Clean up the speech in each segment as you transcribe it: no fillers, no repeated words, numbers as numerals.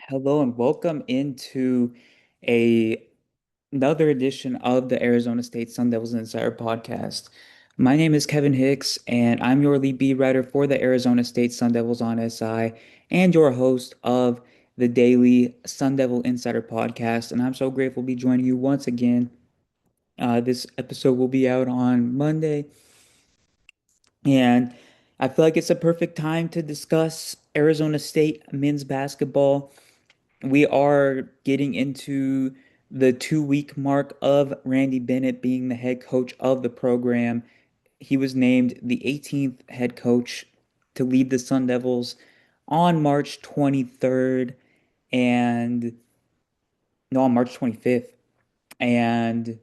Hello and welcome into a another edition of the Arizona State Sun Devils Insider Podcast. My name is Kevin Hicks, and I'm your lead beat writer for the Arizona State Sun Devils on SI and your host of the daily Sun Devil Insider Podcast. And I'm so grateful to be joining you once again. This episode will be out on Monday, and I feel like it's a perfect time to discuss Arizona State men's basketball. We are getting into the 2 week mark of Randy Bennett being the head coach of the program. He was named the 18th head coach to lead the Sun Devils on March 23rd and no, on March 25th. And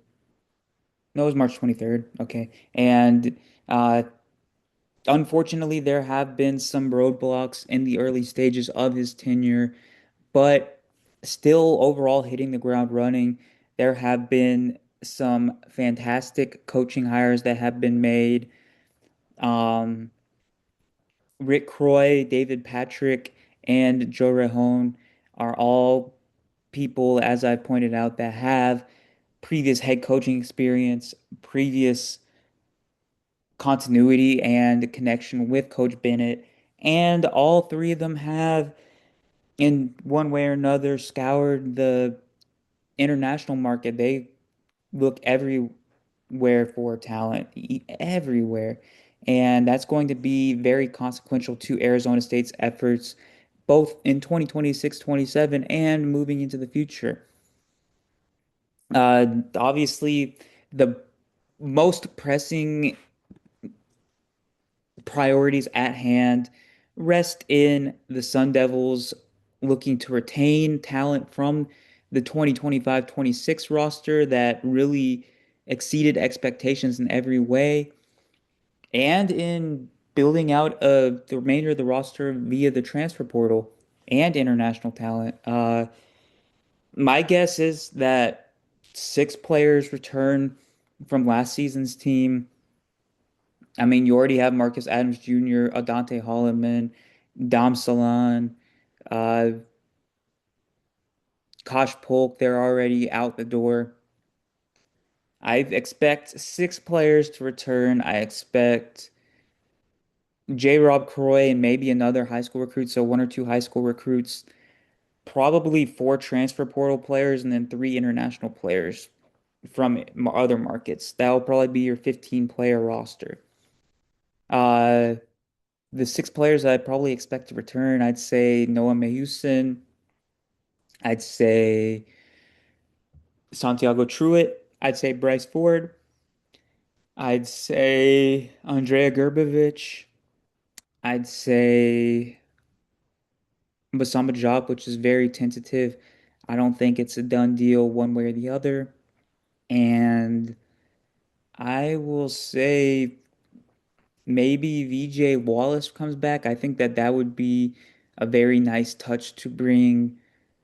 no, it was March 23rd. Okay. And uh, unfortunately, there have been some roadblocks in the early stages of his tenure, but still overall hitting the ground running. There have been some fantastic coaching hires that have been made. Um, Rick Croy, David Patrick, and Joe Rehone are all people, as I pointed out, that have previous head coaching experience, previous continuity and connection with Coach Bennett. And all three of them have, in one way or another, scoured the international market. They look everywhere for talent, everywhere. And that's going to be very consequential to Arizona State's efforts, both in 2026, 27, and moving into the future. Obviously, the most pressing priorities at hand rest in the Sun Devils looking to retain talent from the 2025-26 roster that really exceeded expectations in every way, and in building out the remainder of the roster via the transfer portal and international talent. My guess is that 6 players return from last season's team. I mean, you already have Marcus Adams Jr., Adante Holloman, Dom Salon, uh, Kosh Polk. They're already out the door. I expect 6 players to return. I expect J. Rob Croy and maybe another high school recruit, so 1 or 2 high school recruits, probably 4 transfer portal players, and then 3 international players from other markets. That'll probably be your 15-player roster. Uh, the 6 players that I'd probably expect to return, I'd say Noah Mahuson, I'd say Santiago Truitt, I'd say Bryce Ford, I'd say Andrea Gerbevich, I'd say Basamba Diop, which is very tentative. I don't think it's a done deal one way or the other. And I will say maybe VJ Wallace comes back. I think that that would be a very nice touch to bring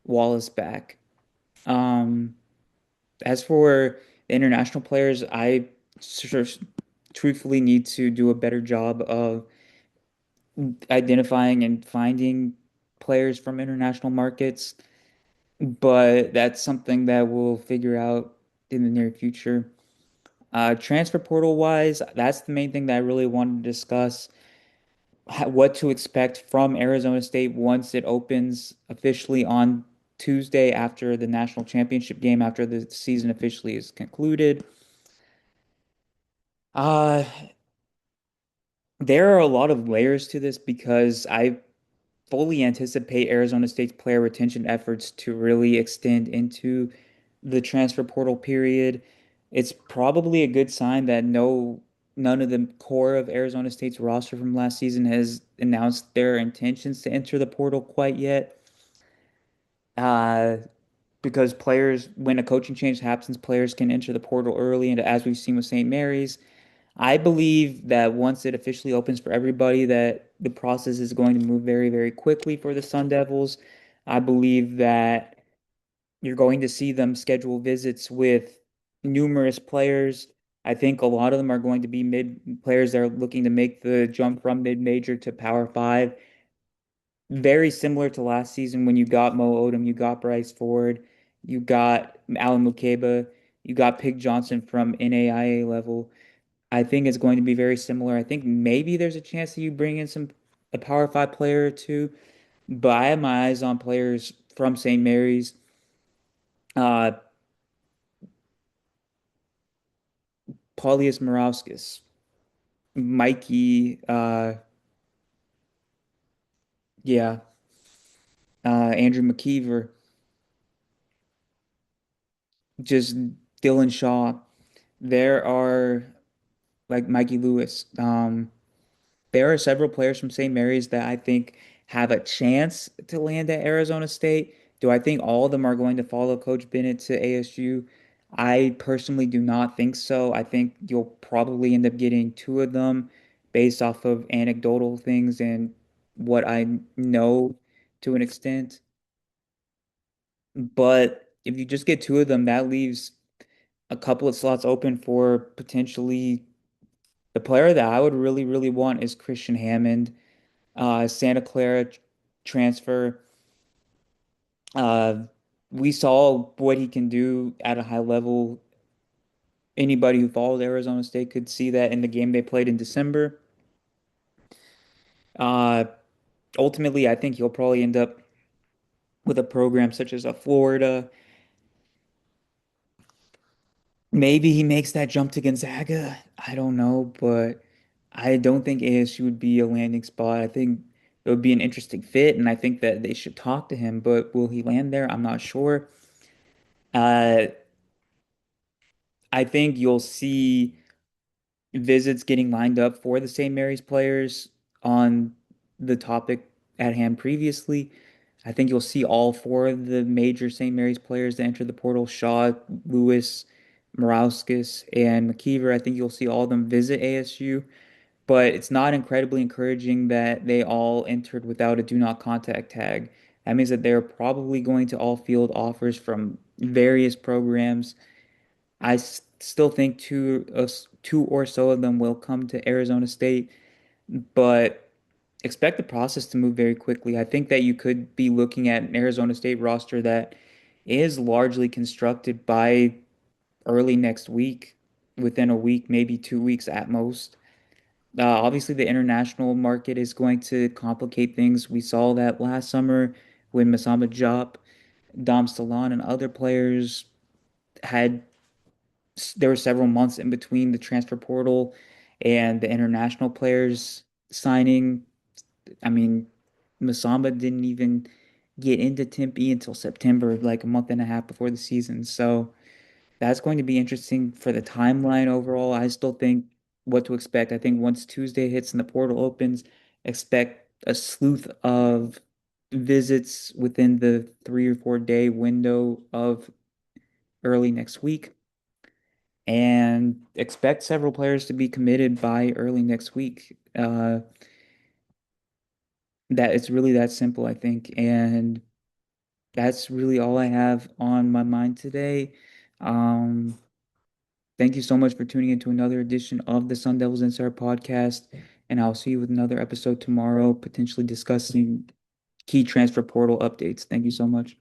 Wallace back. Um, as for the international players, I sort of truthfully need to do a better job of identifying and finding players from international markets, but that's something that we'll figure out in the near future. Transfer portal wise, that's the main thing that I really wanted to discuss. What to expect from Arizona State once it opens officially on Tuesday after the national championship game, after the season officially is concluded. Uh, there are a lot of layers to this because I fully anticipate Arizona State's player retention efforts to really extend into the transfer portal period. It's probably a good sign that none of the core of Arizona State's roster from last season has announced their intentions to enter the portal quite yet. Uh, because players, when a coaching change happens, players can enter the portal early, and as we've seen with St. Mary's, I believe that once it officially opens for everybody, that the process is going to move very, very quickly for the Sun Devils. I believe that you're going to see them schedule visits with numerous players. I think a lot of them are going to be mid players that are looking to make the jump from mid-major to Power 5. very similar to last season when you got Mo Odom, you got Bryce Ford, you got Alan Mukeba, you got Pig Johnson from NAIA level. I think it's going to be very similar. I think maybe there's a chance that you bring in a Power Five player or two, but I have my eyes on players from St. Mary's. Uh, Paulius Morauskas, Mikey, yeah, Andrew McKeever, just Dylan Shaw. There are like Mikey Lewis. There are several players from St. Mary's that I think have a chance to land at Arizona State. Do I think all of them are going to follow Coach Bennett to ASU? I personally do not think so. I think you'll probably end up getting two of them based off of anecdotal things and what I know to an extent. But if you just get two of them, that leaves a couple of slots open for potentially the player that I would really, really want is Christian Hammond. Santa Clara transfer. Uh, we saw what he can do at a high level. Anybody who followed Arizona State could see that in the game they played in December. Uh, Ultimately, I think he'll probably end up with a program such as a Florida. Maybe he makes that jump to Gonzaga. I don't know, but I don't think ASU would be a landing spot. I think it would be an interesting fit, and I think that they should talk to him, but will he land there? I'm not sure. Uh, I think you'll see visits getting lined up for the St. Mary's players on the topic at hand previously. I think you'll see all four of the major St. Mary's players that enter the portal, Shaw, Lewis, Morauskas, and McKeever. I think you'll see all of them visit ASU, but it's not incredibly encouraging that they all entered without a do not contact tag. That means that they're probably going to all field offers from various programs. Still think two or so of them will come to Arizona State, but expect the process to move very quickly. I think that you could be looking at an Arizona State roster that is largely constructed by early next week, within a week, maybe 2 weeks at most. Obviously, the international market is going to complicate things. We saw that last summer when Masamba Diop, Dom Salon, and other players had there were several months in between the transfer portal and the international players signing. I mean, Masamba didn't even get into Tempe until September, like a month and a half before the season. So that's going to be interesting for the timeline overall. I still think what to expect. I think once Tuesday hits and the portal opens, expect a sleuth of visits within the 3 or 4 day window of early next week and expect several players to be committed by early next week. That it's really that simple, I think, and that's really all I have on my mind today. Um, thank you so much for tuning into another edition of the Sun Devils Insider podcast, and I'll see you with another episode tomorrow, potentially discussing key transfer portal updates. Thank you so much.